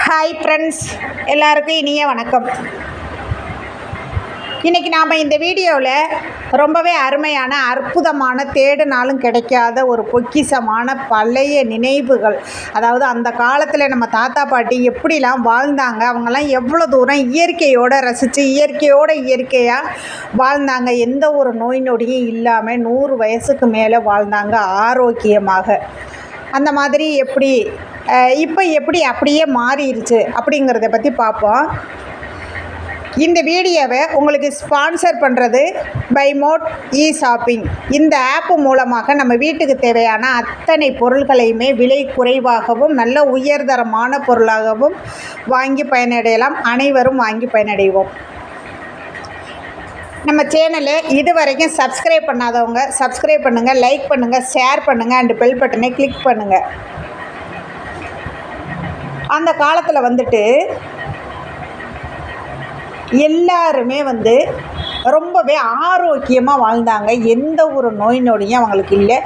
Hi friends, எல்லாருக்கும் இனிய வணக்கம். இன்றைக்கி நாம் இந்த வீடியோவில் ரொம்பவே அருமையான அற்புதமான தேடினாலும் கிடைக்காத ஒரு பொக்கிஷமான பழைய நினைவுகள், அதாவது அந்த காலத்தில் நம்ம தாத்தா பாட்டி எப்படிலாம் வாழ்ந்தாங்க, அவங்கெல்லாம் எவ்வளோ தூரம் இயற்கையோடு ரசித்து இயற்கையாக வாழ்ந்தாங்க, எந்த ஒரு நோய் நொடியும் இல்லாமல் 100 வயசுக்கு மேலே வாழ்ந்தாங்க ஆரோக்கியமாக. அந்த மாதிரி இப்போ எப்படி அப்படியே மாறிடுச்சு அப்படிங்கிறத பற்றி பார்ப்போம். இந்த வீடியோவை உங்களுக்கு ஸ்பான்சர் பண்ணுறது பை மோட் ஷாப்பிங். இந்த ஆப்பு மூலமாக நம்ம வீட்டுக்கு தேவையான அத்தனை பொருள்களையுமே விலை குறைவாகவும் நல்ல உயர்தரமான பொருளாகவும் வாங்கி பயனடையலாம். அனைவரும் வாங்கி பயனடைவோம். நம்ம சேனலை இது வரைக்கும் சப்ஸ்கிரைப் பண்ணாதவங்க சப்ஸ்கிரைப் பண்ணுங்கள், லைக் பண்ணுங்கள், ஷேர் பண்ணுங்கள், அண்டு பெல் பட்டனை கிளிக் பண்ணுங்கள். அந்த காலத்தில் எல்லாருமே ரொம்பவே ஆரோக்கியமாக வாழ்ந்தாங்க. எந்த ஒரு நோய் நொடியும் அவங்களுக்கு இல்லை.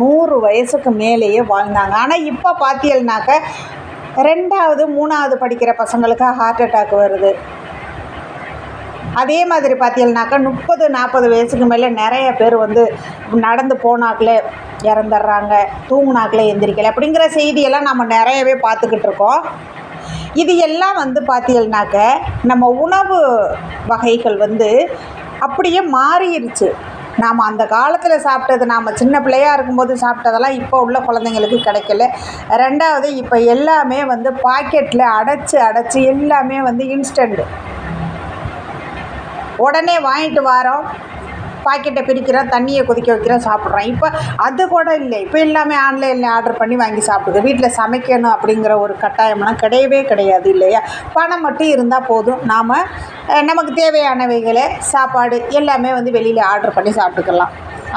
100 வயசுக்கு மேலேயே வாழ்ந்தாங்க. ஆனால் இப்போ பார்த்தீங்கன்னாக்க 2வது 3வது படிக்கிற பசங்களுக்கு ஹார்ட் அட்டாக் வருது. அதே மாதிரி பார்த்தீங்கன்னாக்கா 30-40 வயசுக்கு மேலே நிறைய பேர் நடந்து போனாக்களே இறந்துடுறாங்க, தூங்குனாக்களே எந்திரிக்கலை அப்படிங்கிற செய்தியெல்லாம் நம்ம நிறையவே பார்த்துக்கிட்டு இருக்கோம். இது எல்லாம் பார்த்தீங்கன்னாக்க நம்ம உணவு வகைகள் அப்படியே மாறிடுச்சு. நாம் அந்த காலத்தில் சாப்பிட்டது, நாம் சின்ன பிள்ளையாக இருக்கும்போது சாப்பிட்டதெல்லாம் இப்போ உள்ள குழந்தைங்களுக்கு கிடைக்கல. 2வது இப்போ எல்லாமே பாக்கெட்டில் அடைச்சி எல்லாமே இன்ஸ்டண்ட்டு, உடனே வாங்கிட்டு வரோம், பாக்கெட்டை பிரிக்கிறோம், தண்ணியை கொதிக்க வைக்கிறோம், சாப்பிட்றோம். இப்போ அது கூட இல்லை. இப்போ எல்லாமே ஆன்லைனில் ஆர்டர் பண்ணி வாங்கி சாப்பிடுது. வீட்டில் சமைக்கணும் அப்படிங்கிற ஒரு கட்டாயம்லாம் கிடையவே கிடையாது இல்லையா? பணம் மட்டும் இருந்தால் போதும், நமக்கு தேவையானவைகளை சாப்பாடு எல்லாமே வெளியில் ஆர்டர் பண்ணி சாப்பிட்டுக்கலாம்.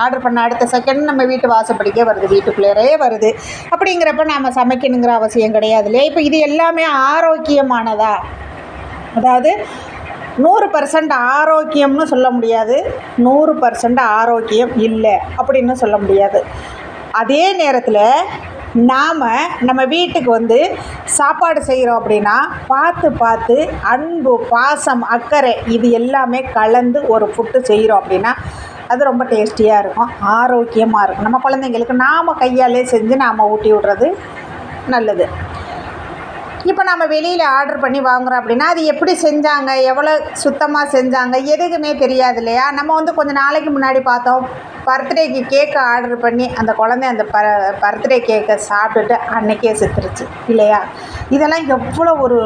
ஆர்டர் பண்ண அடுத்த செகண்ட் நம்ம வீட்டு வாசப்படிக்கே வருது, வீட்டுக்குள்ளேயே வருது. அப்படிங்கிறப்ப நாம் சமைக்கணுங்கிற அவசியம் கிடையாது இல்லையா? இப்போ இது எல்லாமே ஆரோக்கியமானதா? அதாவது 100% ஆரோக்கியம்னு சொல்ல முடியாது, 100% ஆரோக்கியம் இல்லை அப்படின்னு சொல்ல முடியாது. அதே நேரத்தில் நம்ம வீட்டுக்கு சாப்பாடு செய்கிறோம் அப்படின்னா பார்த்து அன்பு, பாசம், அக்கறை இது எல்லாமே கலந்து ஒரு ஃபுட்டு செய்கிறோம் அப்படின்னா அது ரொம்ப டேஸ்டியாக இருக்கும், ஆரோக்கியமாக இருக்கும். நம்ம குழந்தைங்களுக்கு நாம் கையாலே செஞ்சு நாம் ஊட்டி விடுறது நல்லது. இப்போ நம்ம வெளியில் ஆர்டர் பண்ணி வாங்குகிறோம் அப்படின்னா அது எப்படி செஞ்சாங்க, எவ்வளோ சுத்தமாக செஞ்சாங்க, எதுக்குமே தெரியாது இல்லையா? நம்ம கொஞ்சம் நாளைக்கு முன்னாடி பார்த்தோம், பர்த்டேக்கு கேக்கு ஆர்டர் பண்ணி அந்த குழந்தை அந்த பர்த்டே கேக்கை சாப்பிட்டுட்டு அன்றைக்கே செத்துருச்சு இல்லையா? இதெல்லாம் எவ்வளோ ஒரு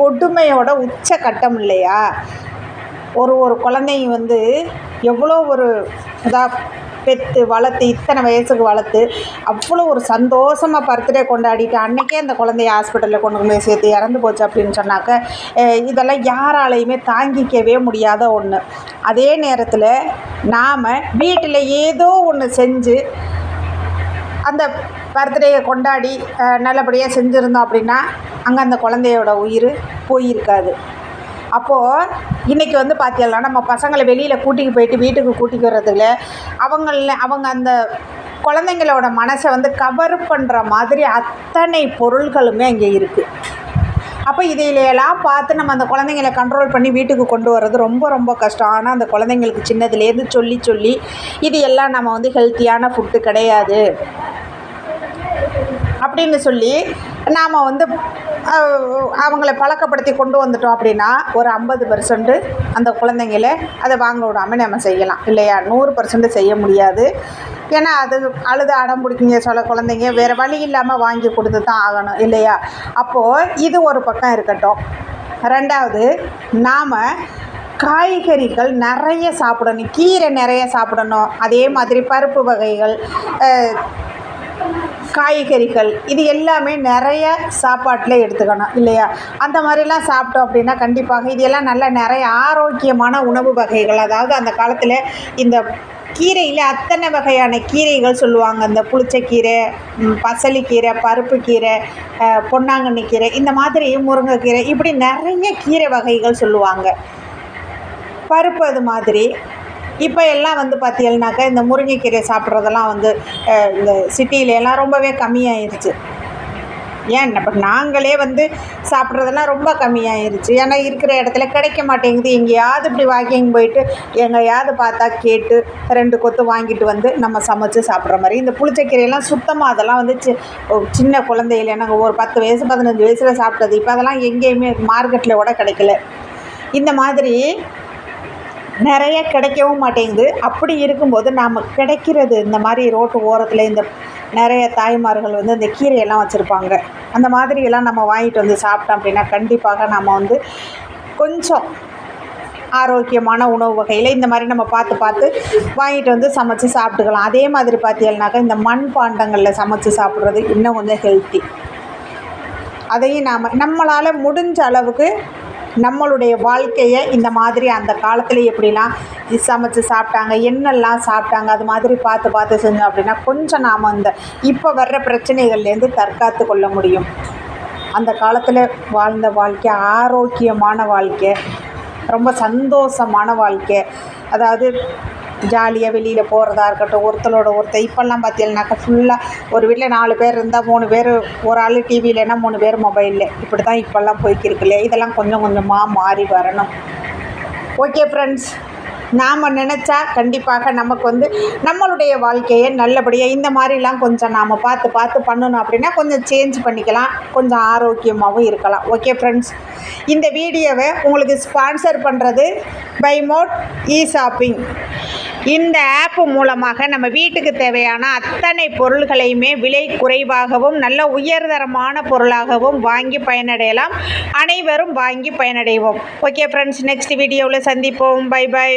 கொடுமையோட உச்சக்கட்டம் இல்லையா? ஒரு குழந்தைங்க எவ்வளோ ஒரு பெற்று வளர்த்து இத்தனை வயசுக்கு வளர்த்து அவ்வளோ ஒரு சந்தோஷமாக பர்த்டே கொண்டாடிட்டு அன்றைக்கே அந்த குழந்தைய ஹாஸ்பிட்டலில் கொண்டு போய் சேர்த்து இறந்து போச்சு அப்படின்னு சொன்னாக்க இதெல்லாம் யாராலையுமே தாங்கிக்கவே முடியாத ஒன்று. அதே நேரத்தில் நாம் வீட்டில் ஏதோ ஒன்று செஞ்சு அந்த பர்த்டேயை கொண்டாடி நல்லபடியாக செஞ்சுருந்தோம் அப்படின்னா அங்கே அந்த குழந்தையோட உயிர் போயிருக்காது. அப்போது இன்றைக்கி பார்த்தீங்கன்னா நம்ம பசங்களை வெளியில் கூட்டிகிட்டு போயிட்டு வீட்டுக்கு கூட்டிகிட்டு வர்றதுல அவங்க அந்த குழந்தைங்களோட மனசை கவர் பண்ணுற மாதிரி அத்தனை பொருள்களுமே அங்கே இருக்குது. அப்போ இதையிலெல்லாம் பார்த்து நம்ம அந்த குழந்தைங்கள கண்ட்ரோல் பண்ணி வீட்டுக்கு கொண்டு வர்றது ரொம்ப ரொம்ப கஷ்டம். ஆனால் அந்த குழந்தைங்களுக்கு சின்னதுலேருந்து சொல்லி இது எல்லாம் நம்ம ஹெல்த்தியான ஃபுட்டு கிடையாது அப்படின்னு சொல்லி நாம் அவங்கள பழக்கப்படுத்தி கொண்டு வந்துட்டோம் அப்படின்னா ஒரு 50% அந்த குழந்தைங்கள அதை வாங்க விடாமல் நம்ம செய்யலாம் இல்லையா? 100% செய்ய முடியாது. ஏன்னா அது அழுது அடம் பிடிக்குங்க சில குழந்தைங்க, வேறு வழி இல்லாமல் வாங்கி கொடுத்து தான் ஆகணும் இல்லையா? அப்போது இது ஒரு பக்கம் இருக்கட்டும். 2வது நாம் காய்கறிகள் நிறைய சாப்பிடணும், கீரை நிறைய சாப்பிடணும். அதே மாதிரி பருப்பு வகைகள், காய்கறிகள் இது எல்லாமே நிறைய சாப்பாட்டில் எடுத்துக்கணும் இல்லையா? அந்த மாதிரிலாம் சாப்பிட்டோம் அப்படின்னா கண்டிப்பாக இது எல்லாம் நிறைய ஆரோக்கியமான உணவு வகைகள். அதாவது அந்த காலத்தில் இந்த கீரையில் அத்தனை வகையான கீரைகள் சொல்லுவாங்க. இந்த புளிச்சக்கீரை, பசலிக்கீரை, பருப்பு கீரை, பொன்னாங்கண்ணி கீரை, இந்த மாதிரி முருங்கைக்கீரை, இப்படி நிறைய கீரை வகைகள் சொல்லுவாங்க. பருப்பு அது மாதிரி இப்போ எல்லாம் பார்த்தீங்கன்னாக்கா இந்த முருங்கைக்கீரை சாப்பிட்றதெல்லாம் இந்த சிட்டியிலலாம் ரொம்பவே கம்மியாயிருச்சு. ஏன் இப்போ நாங்களே வந்து சாப்பிட்றதெல்லாம் ரொம்ப கம்மியாயிருச்சு. ஏன்னா இருக்கிற இடத்துல கிடைக்க மாட்டேங்குது. எங்கேயாவது இப்படி வாக்கிங் போயிட்டு எங்கேயாவது பார்த்தா கேட்டு 2 கொத்து வாங்கிட்டு வந்து நம்ம சமைச்சு சாப்பிட்ற மாதிரி. இந்த புளிச்சக்கீரையெல்லாம் சுத்தமாக அதெல்லாம் வந்து சின்ன குழந்தையில நாங்கள் ஒரு 10 வயசு 15 வயசில் சாப்பிட்டது. இப்போ அதெல்லாம் எங்கேயுமே மார்க்கெட்டில் கூட கிடைக்கல. இந்த மாதிரி நிறைய கிடைக்கவும் மாட்டேங்குது. அப்படி இருக்கும்போது நாம் கிடைக்கிறது இந்த மாதிரி ரோட்டு ஓரத்தில் இந்த நிறைய தாய்மார்கள் வந்து இந்த கீரையெல்லாம் வச்சுருப்பாங்க. அந்த மாதிரியெல்லாம் நம்ம வாங்கிட்டு வந்து சாப்பிட்டோம் அப்படின்னா கண்டிப்பாக நம்ம வந்து கொஞ்சம் ஆரோக்கியமான உணவு வகையில் இந்த மாதிரி நம்ம பார்த்து பார்த்து வாங்கிட்டு வந்து சமைச்சு சாப்பிட்டுக்கலாம். அதே மாதிரி பார்த்தீங்கன்னாக்கா இந்த மண் பாண்டங்களில் சமைச்சு சாப்பிட்றது இன்னும் கொஞ்சம் ஹெல்த்தி. அதையும் நம்மளால் முடிஞ்ச அளவுக்கு நம்மளுடைய வாழ்க்கையை இந்த மாதிரி அந்த காலத்தில் எப்படிலாம் சமைச்சு சாப்பிட்டாங்க, என்னெல்லாம் சாப்பிட்டாங்க, அது மாதிரி பார்த்து பார்த்து செஞ்சோம் அப்படின்னா கொஞ்சம் நாம் இந்த இப்போ வர்ற பிரச்சனைகள்லேருந்து தற்காத்து கொள்ள முடியும். அந்த காலத்தில் வாழ்ந்த வாழ்க்கை ஆரோக்கியமான வாழ்க்கை, ரொம்ப சந்தோஷமான வாழ்க்கை. அதாவது ஜாலியாக வெளியில் போகிறதா இருக்கட்டும், ஒருத்தரோட ஒருத்தர். இப்போல்லாம் பார்த்தீங்கன்னாக்கா ஃபுல்லாக ஒரு வீட்டில் 4 பேர் இருந்தால் 3 பேர், ஒரு ஆள் டிவியிலன்னா 3 பேர் மொபைலில், இப்படி தான் இப்போல்லாம் போய்க்கிருக்கு இல்லையா? இதெல்லாம் கொஞ்சம் கொஞ்சமாக மாறி வரணும். ஓகே ஃப்ரெண்ட்ஸ், நாம் நினச்சா கண்டிப்பாக நமக்கு வந்து நம்மளுடைய வாழ்க்கையை நல்லபடியாக இந்த மாதிரிலாம் கொஞ்சம் நாம் பார்த்து பார்த்து பண்ணணும் அப்படின்னா கொஞ்சம் சேஞ்ச் பண்ணிக்கலாம், கொஞ்சம் ஆரோக்கியமாகவும் இருக்கலாம். ஓகே ஃப்ரெண்ட்ஸ், இந்த வீடியோவை உங்களுக்கு ஸ்பான்சர் பண்ணுறது பை மோட் இ-ஷாப்பிங். இந்த ஆப் மூலமாக நம்ம வீட்டுக்கு தேவையான அத்தனை பொருள்களையுமே விலை குறைவாகவும் நல்ல உயர்தரமான பொருளாகவும் வாங்கி பயனடையலாம். அனைவரும் வாங்கி பயனடைவோம். ஓகே ஃப்ரெண்ட்ஸ், நெக்ஸ்ட் வீடியோவில் சந்திப்போம். Bye by.